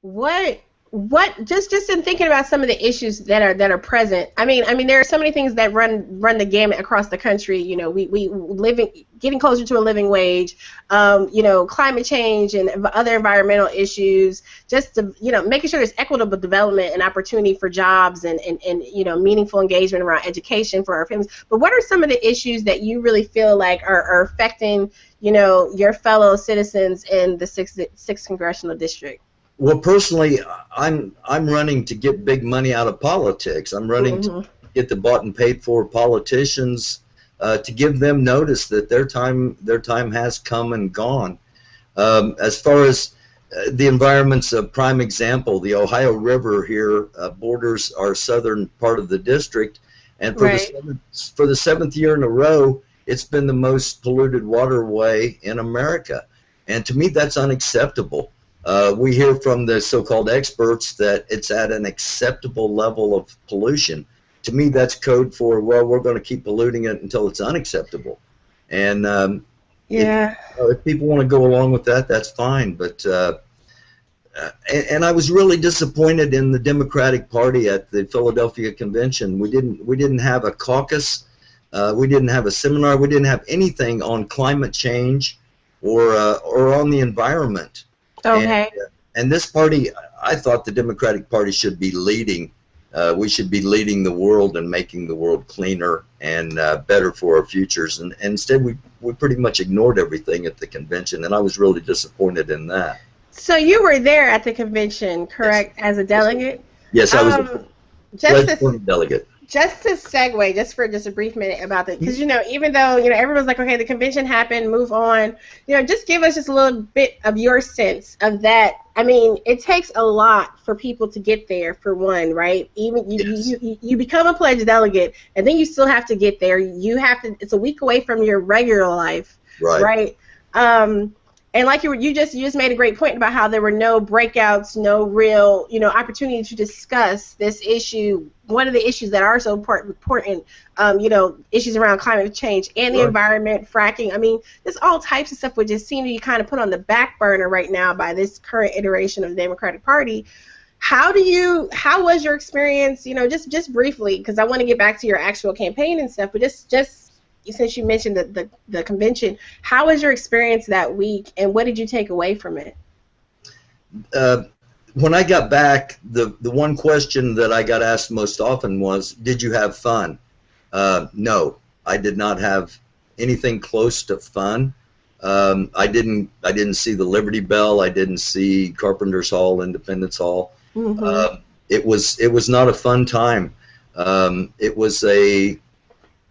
what just in thinking about some of the issues that are present. I mean there are so many things that run the gamut across the country. You know, we getting closer to a living wage, you know, climate change and other environmental issues, just to, you know, making sure there's equitable development and opportunity for jobs and you know, meaningful engagement around education for our families. But what are some of the issues that you really feel like are affecting, you know, your fellow citizens in the 6th Congressional District? Well, personally, I'm running to get big money out of politics. I'm running to get the bought and paid for politicians, to give them notice that their time has come and gone. As far as the environment's a prime example, the Ohio River here borders our southern part of the district, and for the 7th year in a row, it's been the most polluted waterway in America, and to me, that's unacceptable. We hear from the so-called experts that it's at an acceptable level of pollution. To me, that's code for, well, we're going to keep polluting it until it's unacceptable. And if people want to go along with that, that's fine. But and I was really disappointed in the Democratic Party at the Philadelphia convention. We didn't have a caucus, we didn't have a seminar, we didn't have anything on climate change or on the environment. Okay. And this party, I thought the Democratic Party should be leading. We should be leading the world and making the world cleaner and better for our futures. And instead, we pretty much ignored everything at the convention, and I was really disappointed in that. So you were there at the convention, correct, as a delegate? Yes, I was a delegate. Just to segue, just for a brief minute about that, because, you know, even though, you know, everyone's like, okay, the convention happened, move on, you know, just give us just a little bit of your sense of that. I mean, it takes a lot for people to get there, for one, right? Even you become a pledged delegate, and then you still have to get there. You have to. It's a week away from your regular life, right? And like you just made a great point about how there were no breakouts, no real, you know, opportunity to discuss this issue. One of the issues that are so important, you know, issues around climate change and the environment, fracking. I mean, there's all types of stuff which just seem to be kind of put on the back burner right now by this current iteration of the Democratic Party. How was your experience? You know, just briefly, because I want to get back to your actual campaign and stuff, but just since you mentioned the convention, how was your experience that week, and what did you take away from it? When I got back, the one question that I got asked most often was, did you have fun? No, I did not have anything close to fun. I didn't see the Liberty Bell. I didn't see Carpenter's Hall, Independence Hall. It was not a fun time. It was a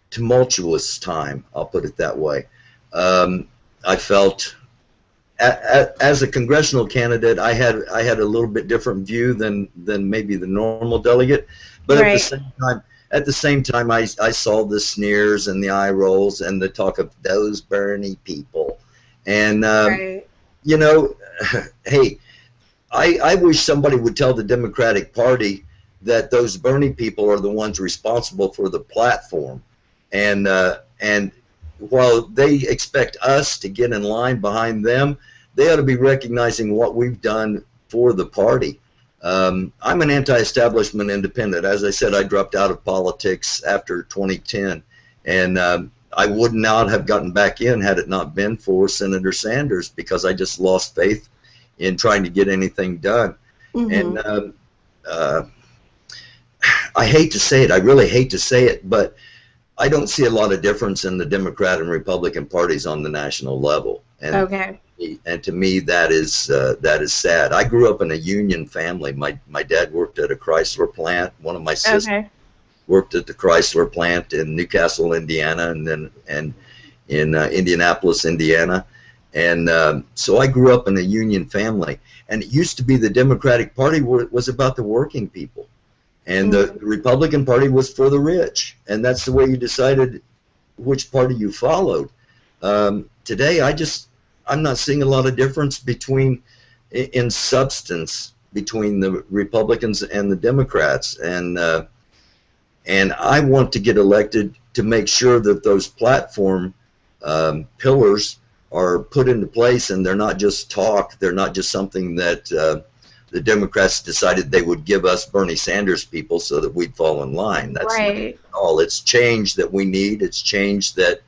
tumultuous time, I'll put it that way. I felt, as a congressional candidate, I had a little bit different view than maybe the normal delegate, but at the same time, I saw the sneers and the eye rolls and the talk of those Bernie people, and you know, hey, I wish somebody would tell the Democratic Party that those Bernie people are the ones responsible for the platform. And while they expect us to get in line behind them, they ought to be recognizing what we've done for the party. I'm an anti-establishment independent. As I said, I dropped out of politics after 2010, and I would not have gotten back in had it not been for Senator Sanders, because I just lost faith in trying to get anything done. And I hate to say it, I really hate to say it, but I don't see a lot of difference in the Democrat and Republican parties on the national level, and and to me that is sad. I grew up in a union family. My dad worked at a Chrysler plant. One of my sisters worked at the Chrysler plant in Newcastle, Indiana, and then in Indianapolis, Indiana, and so I grew up in a union family. And it used to be the Democratic Party was about the working people. And the Republican Party was for the rich, and that's the way you decided which party you followed. Today, I'm not seeing a lot of difference in substance between the Republicans and the Democrats, and I want to get elected to make sure that those platform pillars are put into place, and they're not just talk. They're not just something that the Democrats decided they would give us Bernie Sanders people so that we'd fall in line. That's right. not all. It's change that we need. It's change that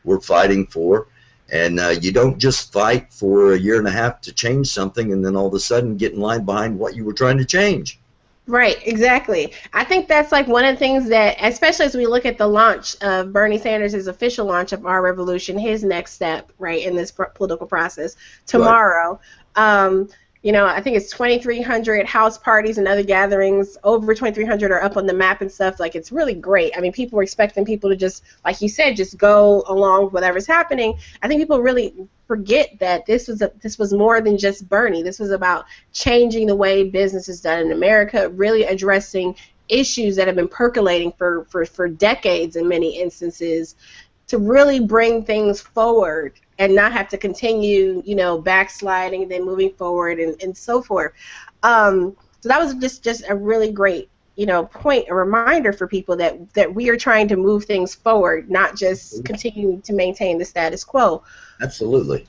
we're fighting for. And you don't just fight for a year and a half to change something and then all of a sudden get in line behind what you were trying to change. Right, exactly. I think that's like one of the things that, especially as we look at the launch of Bernie Sanders' official launch of Our Revolution, his next step, right, in this political process tomorrow. Right. You know, I think it's 2,300 house parties and other gatherings. Over 2,300 are up on the map and stuff. Like, it's really great. I mean, people are expecting people to just, like you said, just go along with whatever's happening. I think people really forget that this was more than just Bernie. This was about changing the way business is done in America, really addressing issues that have been percolating for decades in many instances, to really bring things forward and not have to continue, you know, backsliding and then moving forward and so forth. So that was just a really great, you know, point, a reminder for people that we are trying to move things forward, not just continue to maintain the status quo. Absolutely.